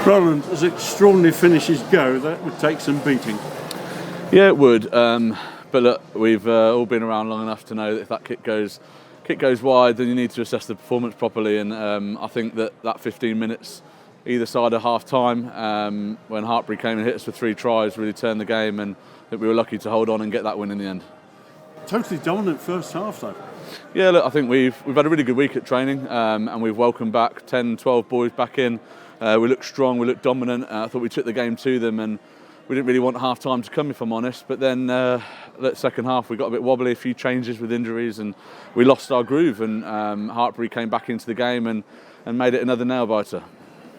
Rowland, as extraordinary finishes go, that would take some beating. Yeah, it would. But look, we've all been around long enough to know that if that kick goes wide, then you need to assess the performance properly. And I think that 15 minutes either side of half time, when Hartpury came and hit us with 3 tries, really turned the game, and that we were lucky to hold on and get that win in the end. Totally dominant first half, though. Yeah, look, I think we've had a really good week at training, and we've welcomed back 10, 12 boys back in. We looked strong, we looked dominant. I thought we took the game to them, and we didn't really want half time to come, if I'm honest. But then, second half, we got a bit wobbly, a few changes with injuries, and we lost our groove. And Hartpury came back into the game and made it another nail biter.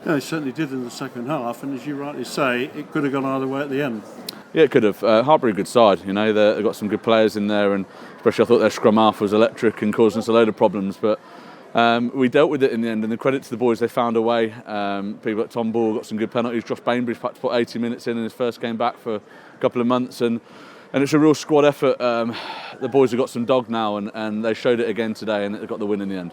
Yeah, they certainly did in the second half, and as you rightly say, it could have gone either way at the end. Yeah, it could have. Hartpury, a good side. You know, they've got some good players in there, and especially I thought their scrum half was electric and causing us a load of problems. But we dealt with it in the end, and the credit to the boys, they found a way. People like Tom Ball got some good penalties. Josh Bainbridge had to put 80 minutes in his first game back for a couple of months, and it's a real squad effort. The boys have got some dog now, and they showed it again today, and they got the win in the end.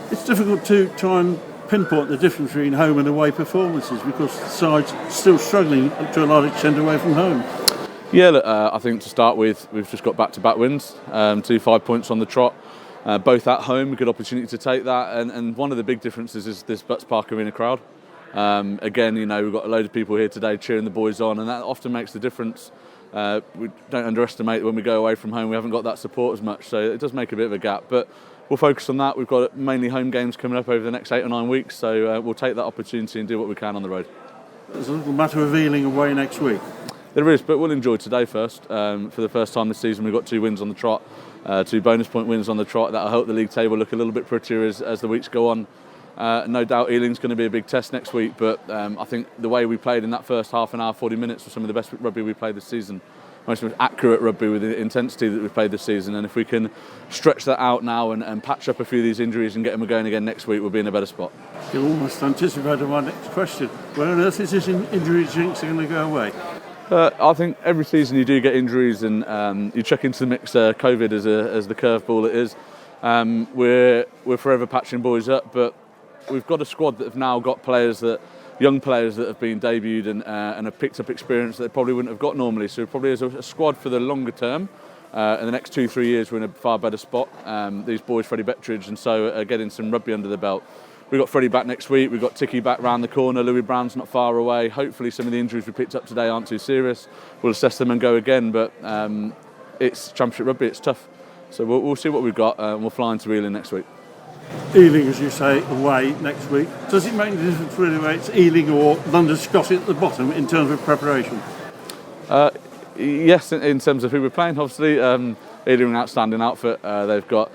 It's difficult to try and pinpoint the difference between home and away performances because the side's still struggling to a large extent away from home. Yeah, look, I think to start with, we've just got back-to-back wins, 2 5 points on the trot. Both at home, a good opportunity to take that, and one of the big differences is this Butts Park Arena crowd. Again, you know, we've got a load of people here today cheering the boys on, and that often makes the difference. We don't underestimate when we go away from home, we haven't got that support as much, so it does make a bit of a gap. But we'll focus on that. We've got mainly home games coming up over the next 8 or 9 weeks, so we'll take that opportunity and do what we can on the road. There's a little matter of Ealing away next week. There is, but we'll enjoy today first. For the first time this season, we've got 2 wins on the trot, 2 bonus point wins on the trot. That'll help the league table look a little bit prettier as the weeks go on. No doubt Ealing's going to be a big test next week, but I think the way we played in that first half an hour, 40 minutes was some of the best rugby we played this season. Most accurate rugby with the intensity that we've played this season, and if we can stretch that out now and patch up a few of these injuries and get them going again next week, we'll be in a better spot. You almost anticipated my next question. Where on earth is this injury jinx going to go away? I think every season you do get injuries, and you check into the mix COVID as the curveball it is. We're forever patching boys up, but we've got a squad that have now got young players that have been debuted and have picked up experience that they probably wouldn't have got normally. So probably as a squad for the longer term, in the next 2-3 years we're in a far better spot. These boys, Freddie Bettridge and so, are getting some rugby under the belt. We've got Freddie back next week, we've got Ticky back round the corner, Louis Brown's not far away. Hopefully some of the injuries we picked up today aren't too serious. We'll assess them and go again, but it's Championship Rugby, it's tough. So we'll see what we've got, and we'll fly into Ealing next week. Ealing, as you say, away next week. Does it make a difference really whether it's Ealing or London Scottish at the bottom in terms of preparation? Yes, in terms of who we're playing, obviously. Ealing are an outstanding outfit. They've got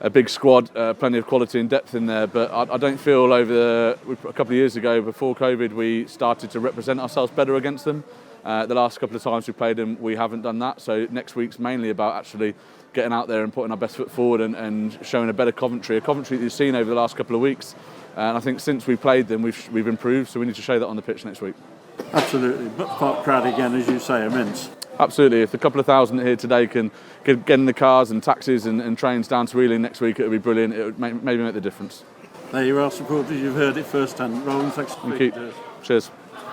a big squad, plenty of quality and depth in there, but I don't feel a couple of years ago, before COVID, we started to represent ourselves better against them. The last couple of times we played them, we haven't done that, so next week's mainly about actually getting out there and putting our best foot forward and showing a better Coventry that you've seen over the last couple of weeks. And I think since we played them, we've improved, so we need to show that on the pitch next week. Absolutely. Butts Park crowd again, as you say, immense. Absolutely. If a couple of thousand here today can get in the cars and taxis and trains down to Rowland next week, it would be brilliant. It would maybe make the difference. There you are, supporters. You've heard it first hand. Rowland, thanks for speaking to us. Cheers.